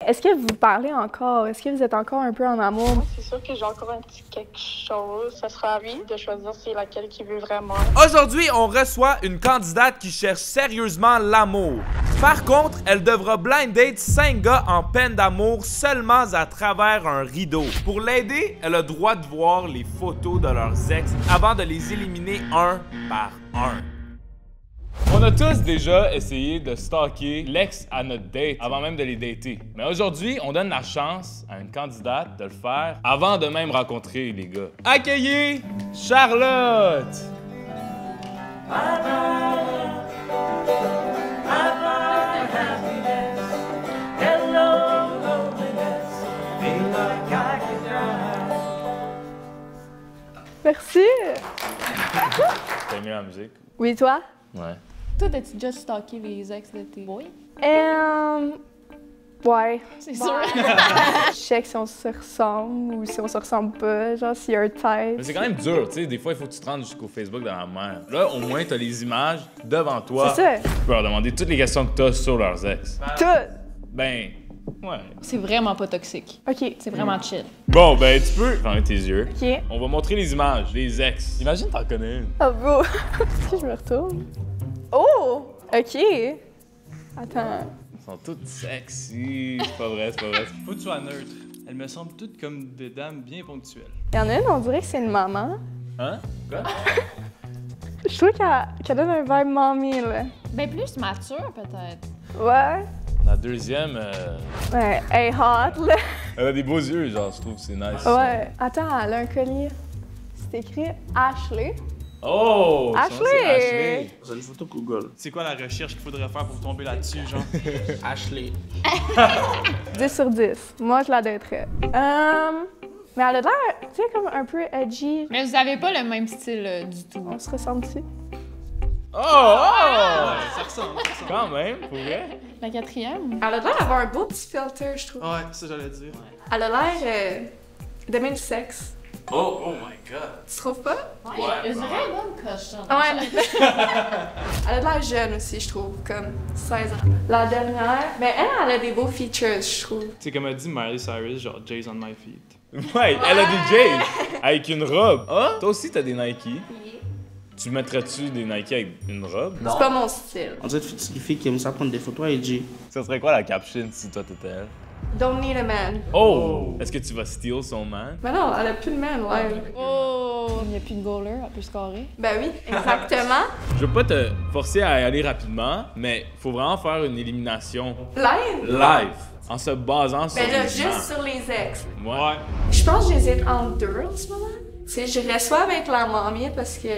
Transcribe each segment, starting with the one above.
Est-ce que vous parlez encore? Est-ce que vous êtes encore un peu en amour? C'est sûr que j'ai encore un petit quelque chose. Ça sera à lui de choisir c'est laquelle qu'il veut vraiment. Aujourd'hui, on reçoit une candidate qui cherche sérieusement l'amour. Par contre, elle devra blind date 5 gars en peine d'amour seulement à travers un rideau. Pour l'aider, elle a le droit de voir les photos de leurs ex avant de les éliminer un par un. On a tous déjà essayé de stalker l'ex à notre date avant même de les dater. Mais aujourd'hui, on donne la chance à une candidate de le faire avant de même rencontrer les gars. Accueillez Charlotte! Merci! T'as aimé la musique? Oui, toi? Ouais. Toi, t'as-tu déjà stalké les ex de tes boys? Ouais. C'est sûr. Je check si on se ressemble ou si on se ressemble pas, genre s'il y a un type. Mais c'est quand même dur, tu sais. Des fois, il faut que tu te rendes jusqu'au Facebook de la mère. Là, au moins, t'as les images devant toi. C'est ça. Tu peux leur demander toutes les questions que t'as sur leurs ex. Tout! Ben, ouais. C'est vraiment pas toxique. OK. C'est vraiment chill. Bon, ben, tu peux fermer tes yeux. OK. On va montrer les images, les ex. Imagine, t'en connais une. Oh, beau! Est-ce que je me retourne? Oh! OK. Attends. Elles sont toutes sexy. C'est pas vrai, c'est pas vrai. Faut que tu sois neutre. Elles me semblent toutes comme des dames bien ponctuelles. Il y en a une, on dirait que c'est une maman. Hein? Quoi? Je trouve qu'elle donne un vibe mommy, là. Ben plus mature, peut-être. Ouais. La deuxième, Ouais, elle est hot, là. elle a des beaux yeux, genre, je trouve, c'est nice. Ouais. Attends, elle a un collier. C'est écrit Ashley. Oh! son nom, Ashley! c'est Ashley. C'est une photo Google. C'est quoi la recherche qu'il faudrait faire pour tomber là-dessus, genre? Ashley. 10 sur 10. Moi, je la daterais. Mais elle a l'air, tu sais, comme un peu edgy. Mais vous avez pas le même style du tout. On se ressemble-tu? Oh! Oh! Ça ressemble, ça ressemble. Quand même, pour vrai. La quatrième? Elle a l'air d'avoir un beau petit filter, je trouve. Ouais, ça j'allais dire. Elle a l'air d'aimer le sexe. Oh my god. Tu trouves pas? Ouais, une vraie bonne cochon. Ouais. Elle a l'air jeune aussi, je trouve, comme 16 ans. La dernière, ben elle a des beaux features, je trouve. C'est comme a dit Miley Cyrus, genre J's on my feet. Ouais, elle a des J's avec une robe. Ah? Toi aussi, t'as des Nike. Tu mettrais-tu des Nike avec une robe? C'est pas mon style. On dirait toutes les filles qui aiment ça prendre des photos avec Jay. Ça serait quoi la caption si toi t'étais elle? Don't need a man. Oh! Est-ce que tu vas steal son man? Mais non, elle a plus de man, ouais. Oh! Il n'y a plus de goaler, elle peut scorer. Ben oui, exactement. Je veux pas te forcer à y aller rapidement, mais faut vraiment faire une élimination Live? live en se basant sur Ben là, les juste images. sur les ex. Ouais. Je pense que j'hésite entre deux en ce moment. Tu sais, je reste soit avec la mamie parce que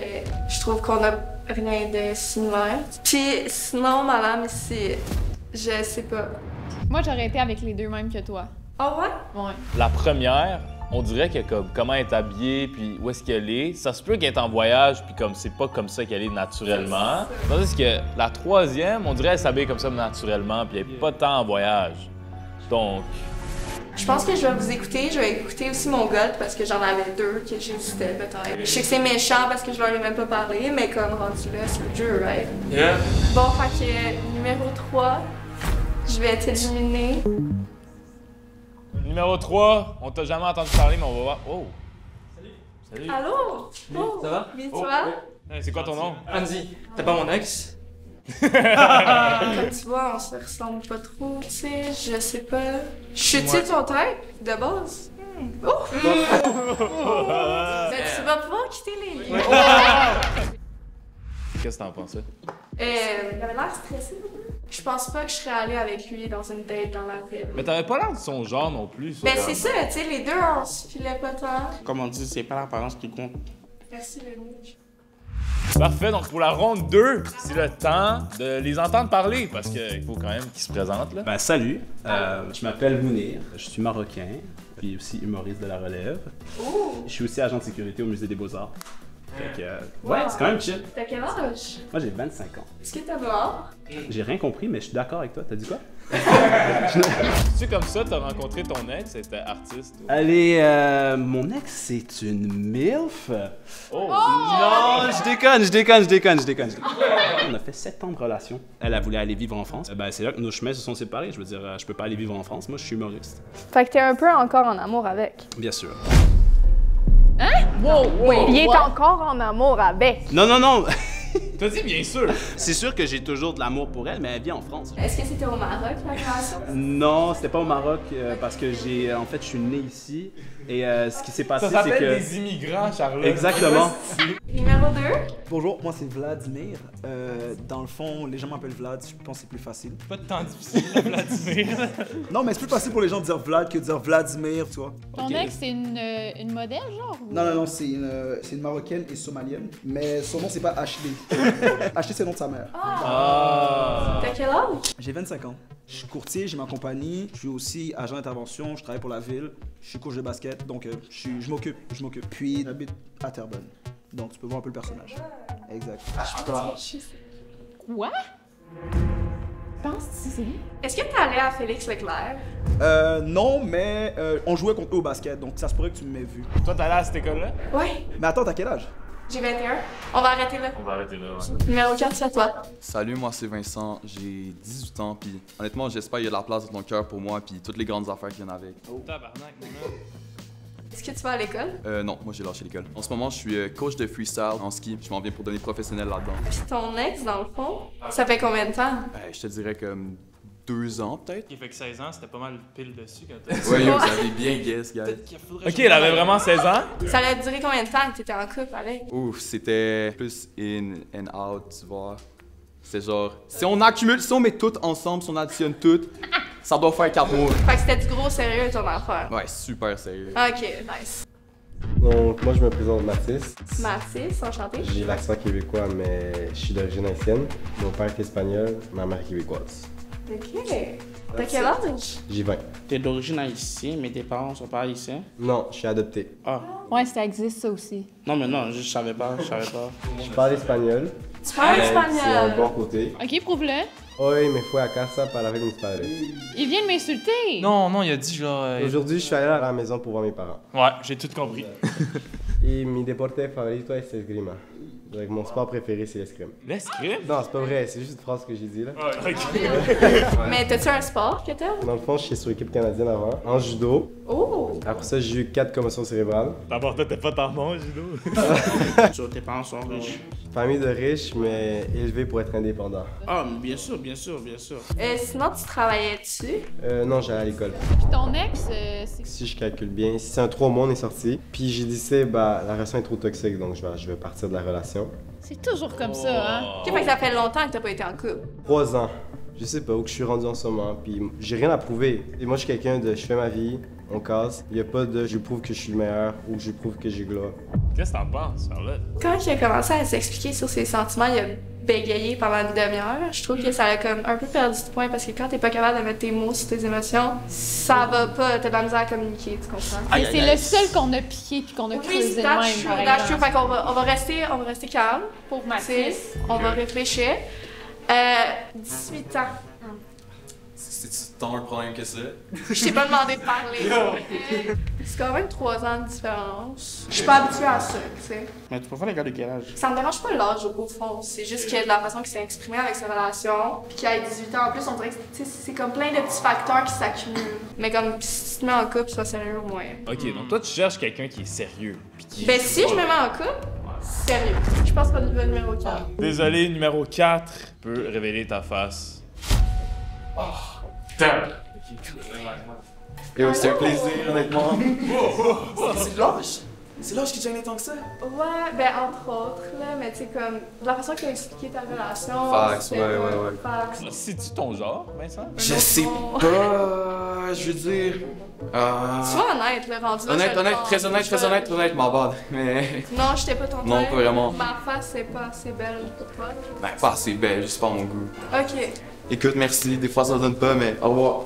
je trouve qu'on a rien de similaire. Puis sinon, madame, c'est... Je sais pas. Moi, j'aurais été avec les deux mêmes que toi. Ah ouais? Ouais. La première, on dirait que comme comment elle est habillée puis où est-ce qu'elle est, ça se peut qu'elle est en voyage puis comme c'est pas comme ça qu'elle est naturellement. Tandis que la troisième, on dirait qu'elle s'habille comme ça naturellement puis elle est pas tant en voyage. Donc, Je pense que je vais vous écouter. Je vais écouter aussi mon gut parce que j'en avais deux que j'hésitais peut-être. Je sais que c'est méchant parce que je leur ai même pas parlé, mais comme rendu là, c'est le jeu, right? Yeah. Bon, fait que numéro 3, je vais t'éliminer. numéro 3, on t'a jamais entendu parler, mais on va voir. Oh! Salut! Allô? Oh, Ça va? oui, tu vas? Hey, c'est quoi ton nom? Andy, t'as pas mon ex? Comme tu vois, on se ressemble pas trop, tu sais, je sais pas. Je suis-tu ton type, de base? Oh! Ben, tu vas pouvoir quitter les lieux. Qu'est-ce que t'en pensais? Il avait l'air stressé, un peu. Je pense pas que je serais allée avec lui dans une date dans la ville. Mais t'avais pas l'air de son genre non plus. ça. Ben, c'est ça, tu sais, les deux, on se filait pas tant. Comme on dit, c'est pas l'apparence qui compte. Merci, Rémi. Parfait, donc pour la ronde 2, c'est le temps de les entendre parler parce qu'il faut quand même qu'ils se présentent là. Ben, salut, je m'appelle Mounir, je suis marocain, puis aussi humoriste de la relève. Je suis aussi agent de sécurité au Musée des Beaux-Arts. Fait que, ouais, c'est quand même chill. T'as quel âge? Moi, j'ai 25 ans. Est-ce que t'as noir? J'ai rien compris, mais je suis d'accord avec toi. T'as dit quoi? C'est comme ça, t'as rencontré ton ex, elle était artiste. Allez, mon ex, c'est une MILF. Oh! Non, je déconne. On a fait 7 ans de relation. Elle voulu aller vivre en France. Ben, c'est là que nos chemins se sont séparés. Je veux dire, je peux pas aller vivre en France. Moi, je suis humoriste. Fait que t'es un peu encore en amour avec. Bien sûr. Il est encore en amour avec. Non. T'as dit bien sûr! C'est sûr que j'ai toujours de l'amour pour elle, mais elle vit en France. Est-ce que c'était au Maroc, la relation? Non, c'était pas au Maroc parce que en fait, je suis né ici et ce qui s'est passé, c'est que... des immigrants, Charlotte. Exactement. Numéro 2. Bonjour, moi c'est Vladimir. Dans le fond, les gens m'appellent Vlad, je pense que c'est plus facile. Pas de temps difficile, Vladimir. Non, mais c'est plus facile pour les gens de dire Vlad que de dire Vladimir, tu vois. Ton ex, c'est une modèle, genre? Ou... Non, c'est une Marocaine et somalienne, mais son nom c'est pas Ashley. Ashley c'est le nom de sa mère. T'as quel âge? J'ai 25 ans. Je suis courtier, j'ai ma compagnie, je suis aussi agent d'intervention, je travaille pour la ville, je suis coach de basket, donc je m'occupe. Puis j'habite à Terrebonne, donc tu peux voir un peu le personnage. Exact. Quoi? Penses-tu c'est lui? Est-ce que t'es allé à Félix Leclerc? Non, mais on jouait contre eux au basket, donc ça se pourrait que tu m'aies vu. Toi, t'es allé à cette école-là? Ouais. Mais attends, t'as quel âge? J'ai 21. On va arrêter là. On va arrêter là, ouais. Numéro 4, c'est à toi. Salut, moi c'est Vincent, j'ai 18 ans, puis honnêtement, j'espère qu'il y a de la place dans ton cœur pour moi, puis toutes les grandes affaires qui viennent avec. Oh, tabarnak, mon homme. Est-ce que tu vas à l'école? Non, moi j'ai lâché l'école. En ce moment, je suis coach de freestyle en ski, je m'en viens pour devenir professionnel là-dedans. Puis ton ex, dans le fond, ça fait combien de temps? Je te dirais comme 2 ans peut-être. Il fait que 16 ans, c'était pas mal pile dessus quand t'as Ouais, vous avez bien guess, guys. Ok, elle avait vraiment 16 ans? Ça a duré combien de temps que t'étais en couple avec? Ouf, c'était plus in and out, tu vois. C'est genre, si on accumule, si on met tout ensemble, si on additionne tout, ça doit faire 4 mois. Fait que c'était du gros sérieux ton affaire. Ouais, super sérieux. Ok, nice. Donc, moi, je me présente Mathis. Mathis, enchanté. J'ai l'accent québécois, mais je suis d'origine haïtienne. Mon père est espagnol, ma mère est québécoise. Ok. T'as quel âge? J'ai 20. T'es d'origine haïtienne, mais tes parents sont pas haïtiens? Non, je suis adopté. Ah. Ouais, ça existe, ça aussi. Non, mais non, je savais pas. Je parle espagnol. Tu parles C'est un espagnol? bon côté. Ok, prouve-le. Hoy me fui a casa para ver mis padres. Il vient de m'insulter. Non, il a dit genre... Aujourd'hui, je suis allé à la maison pour voir mes parents. Ouais, j'ai tout compris. Et mi deporte favorito es esgrima. Donc, mon sport préféré, c'est l'escrime. L'escrime? Non, c'est pas vrai, c'est juste une phrase que j'ai dit là. Ouais, ok. Mais t'as-tu un sport que t'aimes? Dans le fond, je suis sur l'équipe canadienne avant, en judo. Oh! Après ça, j'ai eu 4 commotions cérébrales. D'abord, t'es pas tant bon, judo. Tes parents sont riches. Famille de riches, mais élevés pour être indépendants. Ah, bien sûr. Sinon, tu travaillais-tu? Non, j'allais à l'école. Puis ton ex, c'est... Si je calcule bien, si c'est un 3 mois, on est sorti. Puis j'ai décidé, la relation est trop toxique, donc je vais partir de la relation. C'est toujours comme ça, hein? Ok, fait que ça fait longtemps que t'as pas été en couple. 3 ans. Je sais pas où que je suis rendu en ce moment, puis j'ai rien à prouver. Et moi, je suis quelqu'un de je fais ma vie, on casse. Il y a pas de je prouve que je suis le meilleur ou je prouve que j'ai gloire. Qu'est-ce que t'en penses, Charlotte? Quand il a commencé à s'expliquer sur ses sentiments, il a bégayé pendant une demi-heure. Je trouve que ça a comme un peu perdu de point parce que quand t'es pas capable de mettre tes mots sur tes émotions, ça va pas, t'as de la misère à communiquer, tu comprends? Mais c'est le seul qu'on a piqué puis qu'on a creusé de même, par exemple. Fait qu'on va rester calme. Pour Tu Mathis. sais, on va réfléchir. 18 ans. C'est tant un problème que ça? Je t'ai pas demandé de parler. C'est quand même 3 ans de différence. Je suis pas habituée à ça, tu sais. Mais tu préfères les gars de quel âge? Ça me dérange pas l'âge au fond, c'est juste que de la façon qu'il s'est exprimé avec sa relation, puis qu'il ait 18 ans en plus, on dirait que tu sais, c'est comme plein de petits facteurs qui s'accumulent. Mais comme si tu te mets en couple, sois sérieux au moins. Ok, donc toi, tu cherches quelqu'un qui est sérieux. Puis qui... Ben si je me mets en couple, sérieux. Je pense qu'on est numéro 4. Désolé, numéro 4. Peut révéler ta face. Oh, putain! Yo, c'est un plaisir, honnêtement. C'est l'âge qui te gêne tant que ça? Ouais, ben entre autres, là, mais tu sais, comme, de la façon qu'il a expliqué ta relation. Fax, c'était ouais. Fax. C'est-tu ton genre, Vincent? Je sais pas, je veux dire... Sois honnête, le rendu là, Très honnête, ma bad, mais... Non, j'étais pas ton Non, type. pas vraiment. Ma face, c'est pas assez belle pour toi. Ben, pas assez belle, juste pas mon goût. Ok. Écoute, merci, des fois ça donne pas, mais au revoir.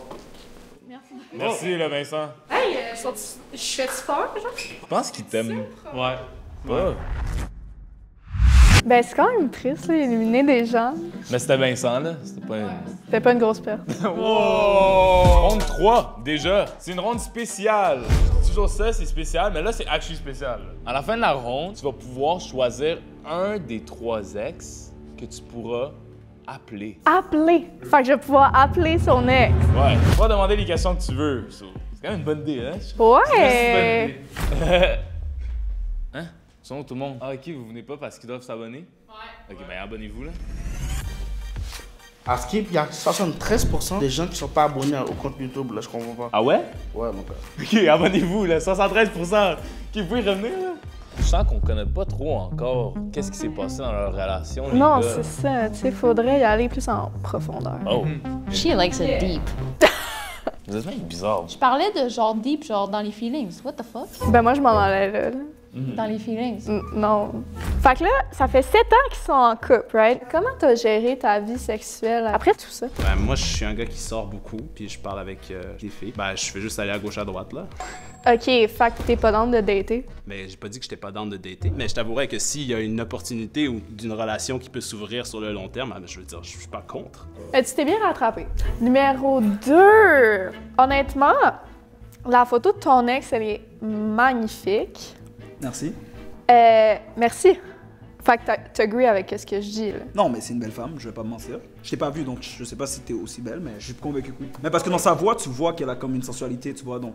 Merci, là, Vincent. Hey, je fais du sport, genre? Je pense qu'il t'aime Ouais. pas. Ben, c'est quand même triste, là, éliminer des gens. Mais c'était Vincent, là. C'était pas une... C'était pas une grosse perte. Wow! Ronde 3, déjà. C'est une ronde spéciale. Toujours ça, c'est spécial, mais là, c'est actually spécial. À la fin de la ronde, tu vas pouvoir choisir un des 3 ex que tu pourras appeler. Appeler! Fait que je vais pouvoir appeler son ex. Ouais, tu pourras demander les questions que tu veux. C'est quand même une bonne idée, hein? Ouais! Hein? Sont où tout le monde? Ah, ok, vous venez pas parce qu'ils doivent s'abonner? Ouais. Ok, ben abonnez-vous, là. À Skip, il y a 73% des gens qui sont pas abonnés au compte YouTube, là, je comprends pas. Ah ouais? Ouais, mon père. Ok, abonnez-vous, là, 73%. Ok, vous pouvez revenir, là? Je sens qu'on connaît pas trop encore qu'est-ce qui s'est passé dans leur relation, les Non, gars. c'est ça. Tu sais, faudrait y aller plus en profondeur. Oh. She likes it deep. Vous êtes même bizarre. Je parlais de genre deep, genre dans les feelings. What the fuck? Ben, moi, je m'en allais là. Dans les feelings. Non. Fait que là, ça fait 7 ans qu'ils sont en couple, right? Comment t'as géré ta vie sexuelle après tout ça? Ben, moi, je suis un gars qui sort beaucoup, puis je parle avec des filles. Ben, je fais juste aller à gauche, à droite, là. OK, fait que t'es pas dans de dater. Ben, j'ai pas dit que j'étais pas dans de dater, mais je t'avouerais que s'il y a une opportunité ou d'une relation qui peut s'ouvrir sur le long terme, ben, je veux dire, je suis pas contre. Tu t'es bien rattrapé. Numéro 2. Honnêtement, la photo de ton ex, elle est magnifique. Merci. Merci. Fait que t'agrees avec ce que je dis, là. Non, mais c'est une belle femme, je vais pas me mentir. Je t'ai pas vue, donc je sais pas si t'es aussi belle, mais je suis convaincu que oui. Mais parce que dans sa voix, tu vois qu'elle a comme une sensualité, tu vois, donc.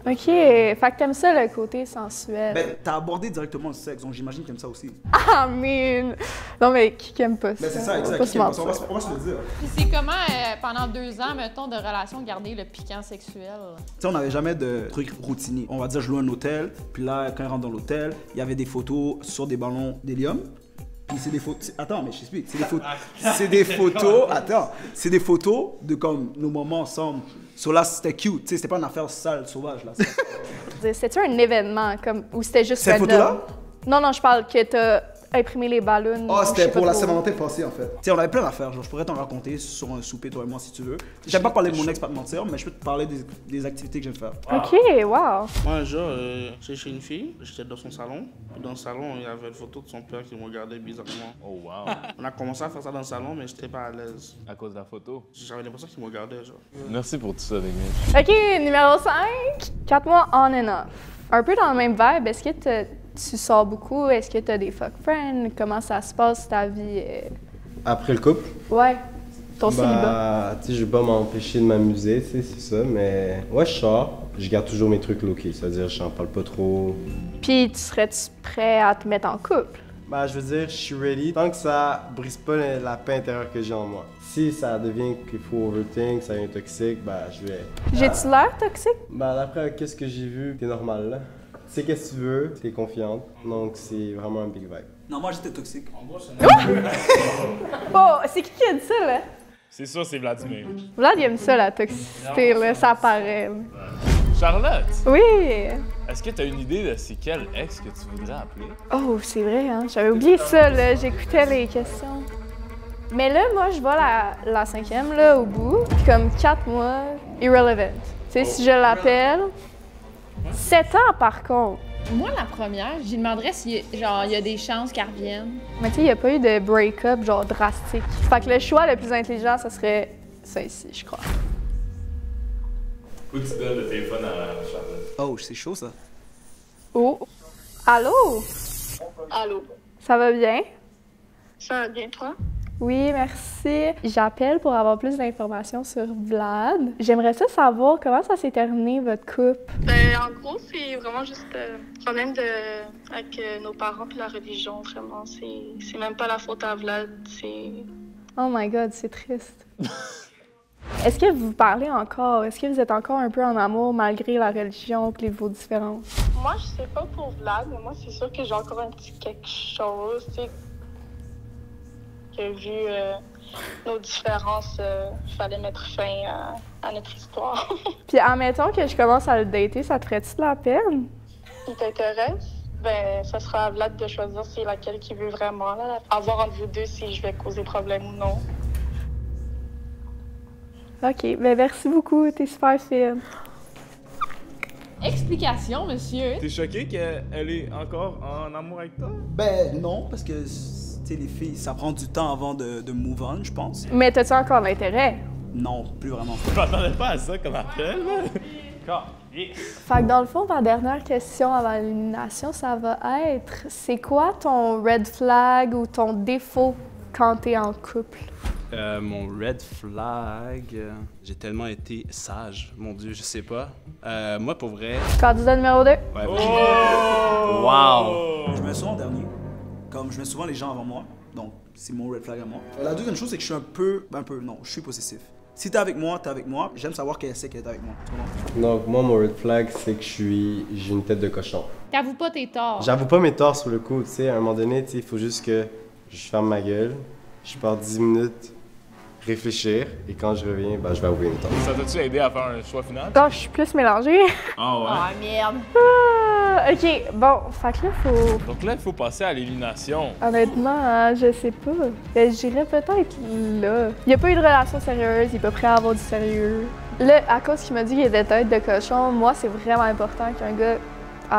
OK, fait que t'aimes ça, le côté sensuel. Ben, t'as abordé directement le sexe, donc j'imagine que t'aimes ça aussi. Ah, man! Non, mais qui aime pas ça? Ben, c'est ça, exact. Pas Qui se aime pas ça? mentir. On va se le dire. Puis c'est comment, pendant 2 ans, mettons, de relation, garder le piquant sexuel? Tu sais, on n'avait jamais de trucs routiniers. On va dire, je loue un hôtel, puis là, quand il rentre dans l'hôtel, il y avait des photos sur des ballons d'hélium. Puis c'est des photos. Attends, mais je t'explique. C'est des photos. C'est des photos. Attends. C'est des photos de comme nos moments ensemble. So là, c'était cute. Tu sais, c'était pas une affaire sale, sauvage, là. C'était-tu un événement, comme, ou c'était juste Cette random? photo-là? Non, non, je parle que t'as imprimé les ballons. Ah, je c'était sais pour pas la trop. Saint-Valentin passée, en fait. Tu sais, on avait plein d'affaires. Genre, je pourrais t'en raconter sur un souper, toi et moi, si tu veux. J'aime pas parler de mon ex, pas te mentir, mais je peux te parler des activités que j'aime faire. OK, wow. Moi, un jour, j'étais chez une fille, j'étais dans son salon. Puis dans le salon, il y avait une photo de son père qui me regardait bizarrement. Oh, wow. On a commencé à faire ça dans le salon, mais j'étais pas à l'aise. À cause de la photo. J'avais l'impression qu'il me regardait, genre. Merci pour tout ça, les gars. OK, numéro 5. 4 mois on and off. Un peu dans le même vibe, est-ce que tu sors beaucoup? Est-ce que tu as des fuck friends? Comment ça se passe ta vie? Après le couple? Ouais, ton célibat. Tu sais, je vais pas m'empêcher de m'amuser, tu sais, c'est ça, mais ouais, je sors. Je garde toujours mes trucs low-key, c'est-à-dire je n'en parle pas trop. Puis, serais-tu prêt à te mettre en couple? Bah, je veux dire, je suis ready tant que ça brise pas la paix intérieure que j'ai en moi. Si ça devient qu'il faut overthink, ça devient toxique, bah, je vais. J'ai-tu l'air toxique? Bah, d'après qu'est-ce que j'ai vu, t'es normal là. Tu sais qu'est-ce que tu veux, t'es confiante, donc c'est vraiment un big vibe. Non, moi j'étais toxique. Oh, c'est qui a dit ça, là? C'est sûr, c'est Vladimir. Vlad, il aime ça, la toxicité, là, ça paraît. Là. Charlotte! Oui! Est-ce que t'as une idée de c'est quel ex que tu voudrais appeler? Oh, c'est vrai, hein? J'avais oublié ça, là. J'écoutais les questions. Mais là, moi, je vois la 5e, là, au bout. Puis comme 4 mois, irrelevant. Tu sais, si je l'appelle... 7 ans, par contre. Moi, la première, je lui demanderais s'il y a des chances qu'elle revienne. Mais tu sais, il n'y a pas eu de break-up, genre, drastique. Fait que le choix le plus intelligent, ça serait ça ici, je crois. Où tu donnes le téléphone à Charlotte? Oh, c'est chaud, ça. Oh! Allô? Allô? Ça va bien? Ça va bien, toi? Oui, merci. J'appelle pour avoir plus d'informations sur Vlad. J'aimerais ça savoir comment ça s'est terminé, votre couple. Ben, en gros, c'est vraiment juste problème avec nos parents puis la religion, vraiment. C'est même pas la faute à Vlad, c'est... Oh my God, c'est triste. Est-ce que vous parlez encore? Est-ce que vous êtes encore un peu en amour malgré la religion et vos différences? Moi, je sais pas pour Vlad, mais moi, c'est sûr que j'ai encore un petit quelque chose, tu sais, que vu nos différences, il fallait mettre fin à notre histoire. Puis admettons que je commence à le dater, ça te ferait-tu de la peine? Si t'intéresse, ben, ça sera à Vlad de choisir c'est laquelle qu'il veut vraiment, là. À voir entre vous deux si je vais causer problème ou non. OK, ben merci beaucoup, t'es super fine. Explication, monsieur. T'es choqué qu'elle est encore en amour avec toi? Ben non, parce que tu sais, les filles, ça prend du temps avant de move on, je pense. Mais t'as-tu encore l'intérêt? Non, plus vraiment. Je m'attendais pas à ça comme appel. Fait que dans le fond, ma dernière question avant l'élimination, ça va être, c'est quoi ton red flag ou ton défaut quand t'es en couple? Mon red flag, j'ai tellement été sage, mon Dieu, je sais pas. Moi, pour vrai... Candidat numéro 2. Ouais, Je mets souvent en dernier. Comme je mets souvent les gens avant moi, donc c'est mon red flag à moi. La deuxième chose, c'est que je suis non, je suis possessif. Si t'es avec moi, t'es avec moi. J'aime savoir qu'elle sait qu'elle est avec moi. Donc, moi, mon red flag, c'est que j'ai une tête de cochon. T'avoues pas tes torts. J'avoue pas mes torts sur le coup, tu sais. À un moment donné, tu sais, il faut juste que je ferme ma gueule, je pars 10 minutes réfléchir, et quand je reviens, ben, je vais avouer mes torts. Ça t'a-tu aidé à faire un choix final? Non, je suis plus mélangée. Ah ouais? Ah, merde. Ok, bon, fait que là, faut... Donc là, il faut passer à l'élimination. Honnêtement, hein, je sais pas. Ben, je dirais peut-être là. Il a pas eu de relation sérieuse, il est pas prêt à avoir du sérieux. Là, à cause qu'il m'a dit qu'il était tête de cochon, moi, c'est vraiment important qu'un gars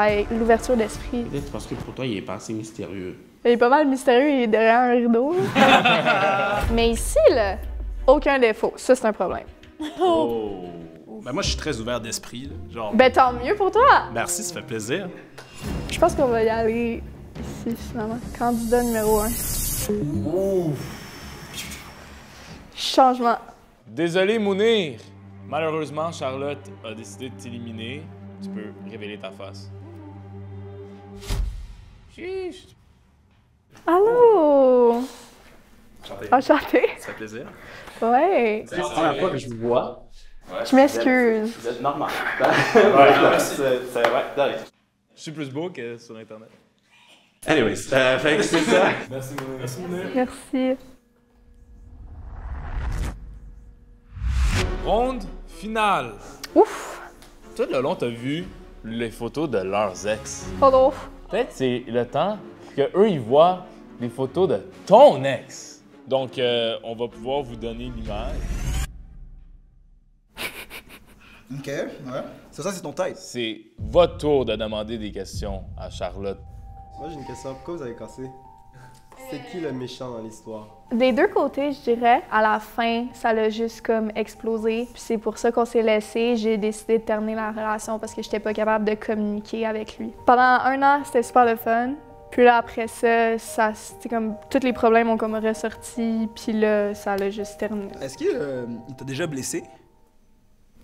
ait l'ouverture d'esprit. Peut-être parce que pour toi, il est pas assez mystérieux. Il est pas mal mystérieux, il est derrière un rideau. Mais ici, là, aucun défaut. Ça, c'est un problème. Oh! Ben moi, je suis très ouvert d'esprit, là. Genre... Ben, tant mieux pour toi! Merci, ça fait plaisir. Je pense qu'on va y aller ici, finalement. Candidat numéro 1. Changement. Désolé, Mounir. Malheureusement, Charlotte a décidé de t'éliminer. Tu peux révéler ta face. Chiche. Allô? Enchanté. Ça fait plaisir. Ouais. C'est la première fois que je vous vois. Je m'excuse. Vous êtes normal. Je suis plus beau que sur Internet. Anyways, fait que c'est ça. Merci, Mounir. Merci, Mounir. Merci. Ronde finale. Ouf! Toi, le long, t'as vu les photos de leurs ex. Oh non. Peut-être c'est le temps que eux ils voient les photos de ton ex. Donc, on va pouvoir vous donner l'image. Ok, ouais. Ça, c'est ton type. C'est votre tour de demander des questions à Charlotte. Moi, j'ai une question. Pourquoi vous avez cassé? C'est qui le méchant dans l'histoire? Des deux côtés, je dirais. À la fin, ça l'a juste comme explosé. Puis c'est pour ça qu'on s'est laissé. J'ai décidé de terminer la relation parce que j'étais pas capable de communiquer avec lui. Pendant 1 an, c'était super le fun. Puis là, après ça, c'était comme... Tous les problèmes ont comme ressorti. Puis là, ça l'a juste terminé. Est-ce qu'il t'a déjà blessé?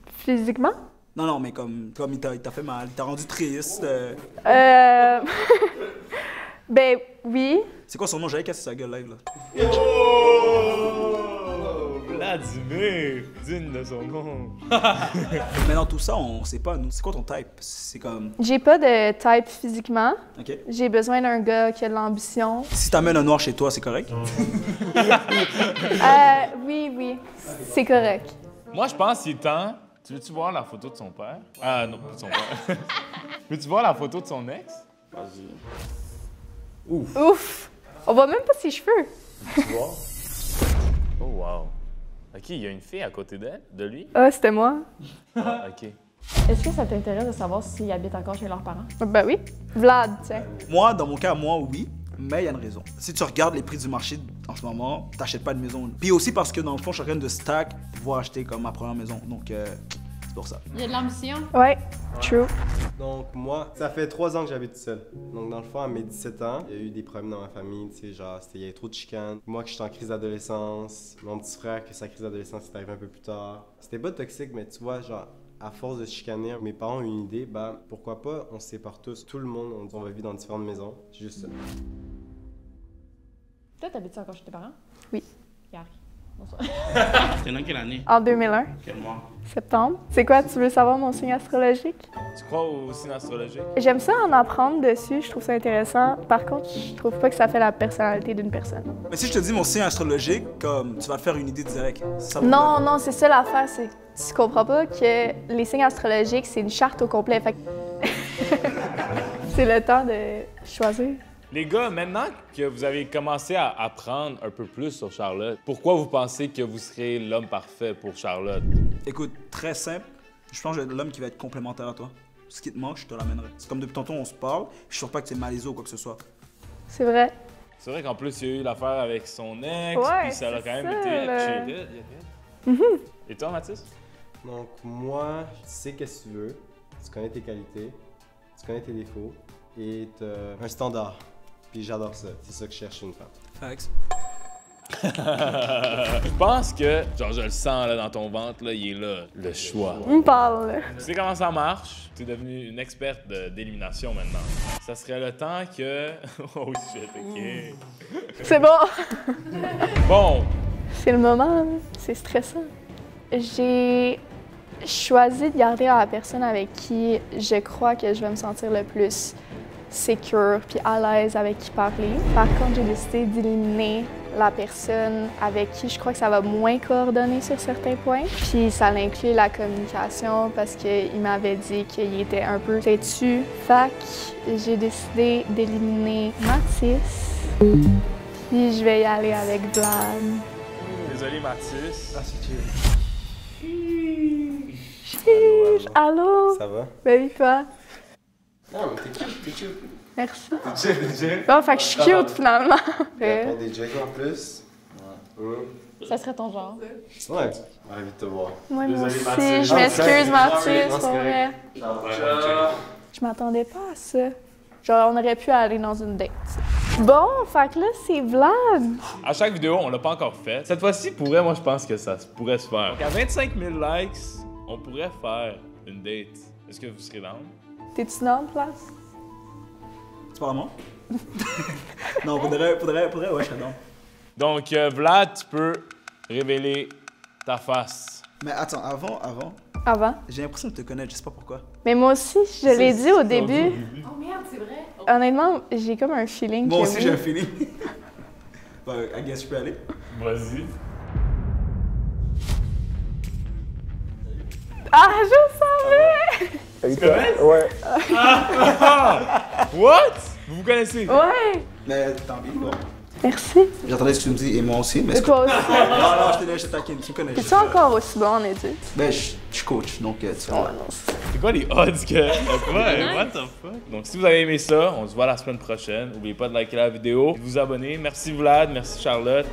Physiquement? Non, mais comme il t'a fait mal, il t'a rendu triste. Ben oui. C'est quoi son nom? J'avais cassé sa gueule live, là. Vladimir, digne de son nom. Mais dans tout ça, on sait pas, nous. C'est quoi ton type? C'est comme... J'ai pas de type physiquement. OK. J'ai besoin d'un gars qui a de l'ambition. Si t'amènes un noir chez toi, c'est correct? Oui. C'est correct. Moi, je pense qu'il est temps. Tu veux-tu voir la photo de son père? Ah non, pas de son père. Veux-tu voir la photo de son ex? Vas-y. Ouf! On voit même pas ses cheveux. Tu vois? Oh wow. OK, il y a une fille à côté d'elle, de lui? Ah, c'était moi. Ah, OK. Est-ce que ça t'intéresse de savoir s'ils habitent encore chez leurs parents? Ben oui. Vlad, tiens. Moi, dans mon cas, oui. Mais il y a une raison. Si tu regardes les prix du marché en ce moment, t'achètes pas de maison. Puis aussi parce que dans le fond, je suis en train de stack pour pouvoir acheter comme ma première maison. Donc, c'est pour ça. Il y a de l'ambition? Ouais, true. Donc, moi, ça fait 3 ans que j'habite seul. Donc, dans le fond, à mes 17 ans, il y a eu des problèmes dans ma famille. Tu sais, genre, il y avait trop de chicanes. Moi, que j'étais en crise d'adolescence. Mon petit frère, que sa crise d'adolescence est arrivée un peu plus tard. C'était pas toxique, mais tu vois, genre, à force de chicaner, mes parents ont eu une idée. Ben, pourquoi pas, on se sépare tous. Tout le monde, on va vivre dans différentes maisons. C'est juste ça. Toi, t'habites encore chez tes parents? Oui. Gary. Bonsoir. T'es dans quelle année? En 2001. Quel mois? Septembre. C'est quoi, tu veux savoir mon signe astrologique? Tu crois au signe astrologique? J'aime ça en apprendre dessus, je trouve ça intéressant. Par contre, je trouve pas que ça fait la personnalité d'une personne. Mais si je te dis mon signe astrologique, comme tu vas te faire une idée direct. Non, c'est ça l'affaire, c'est tu comprends pas que les signes astrologiques, c'est une charte au complet. Fait que c'est le temps de choisir. Les gars, maintenant que vous avez commencé à apprendre un peu plus sur Charlotte, pourquoi vous pensez que vous serez l'homme parfait pour Charlotte? Écoute, très simple. Je pense que je vais être l'homme qui va être complémentaire à toi. Ce qui te manque, je te l'amènerai. C'est comme depuis tantôt, on se parle. Je suis sûr pas que c'est malaisé ou quoi que ce soit. C'est vrai. C'est vrai qu'en plus, il y a eu l'affaire avec son ex, Ouais, puis ça l'a c'est quand même ça, été... là. Shit. Et toi, Mathis? Donc, moi, tu sais qu'est-ce que tu veux, tu connais tes qualités, tu connais tes défauts, et t'as un standard. Puis j'adore ça. C'est ça que je cherche chez une femme. Facts. Je pense que, genre, je le sens là, dans ton ventre, là, il est là, le choix. On me parle. Tu sais comment ça marche? Tu es devenue une experte d'élimination maintenant. Ça serait le temps que... Oh shit, ok. C'est bon. Bon. C'est le moment, là. C'est stressant. J'ai choisi de garder la personne avec qui je crois que je vais me sentir le plus sécure puis à l'aise avec qui parler. Par contre, j'ai décidé d'éliminer la personne avec qui je crois que ça va moins coordonner sur certains points. Puis ça inclut la communication parce qu'il m'avait dit qu'il était un peu têtu. Fait que j'ai décidé d'éliminer Mathis. Puis je vais y aller avec Vlad. Désolé, Mathis. Ah, c'est chill. Allô? Ça va? Ben oui, toi? Non, mais t'es cute. Merci. T'es chill. Bon, fait que je suis cute finalement. Pour des jokes en plus. Ça serait ton genre. Ouais, ravi de te voir. Moi Désolé, aussi, Mathis. je m'excuse, Mathis, Non, c'est pour vrai. correct. Je m'attendais pas à ça. Genre, on aurait pu aller dans une date. Bon, fait que là, c'est Vlad. À chaque vidéo, on l'a pas encore fait. Cette fois-ci, pour vrai, moi, je pense que ça pourrait se faire. Donc, à 25 000 likes, on pourrait faire une date. Est-ce que vous serez down? T'es-tu dans de place? Tu parles à moi? Non, faudrait, ouais, je serais down. Donc, Vlad, tu peux révéler ta face. Mais attends, avant, Avant? j'ai l'impression de te connaître, je sais pas pourquoi. Mais moi aussi, je l'ai dit au début. Oh merde, c'est vrai. Honnêtement, j'ai comme un feeling Moi que aussi, oui. j'ai un feeling. Bah, I guess je peux aller. Vas-y. Ah, je savais! Tu connais? Ouais. What? Vous vous connaissez? Ouais! Mais tant pis, bon. Merci. J'entendais ce que tu me dis, et moi aussi, mais... Et toi aussi. Non, je te taquine, tu me connais. T'es-tu encore aussi bon en études? Ben, je suis coach, donc tu vois. C'est quoi les odds que... Ouais, what the fuck? Donc, si vous avez aimé ça, on se voit la semaine prochaine. N'oubliez pas de liker la vidéo et de vous abonner. Merci Vlad, merci Charlotte.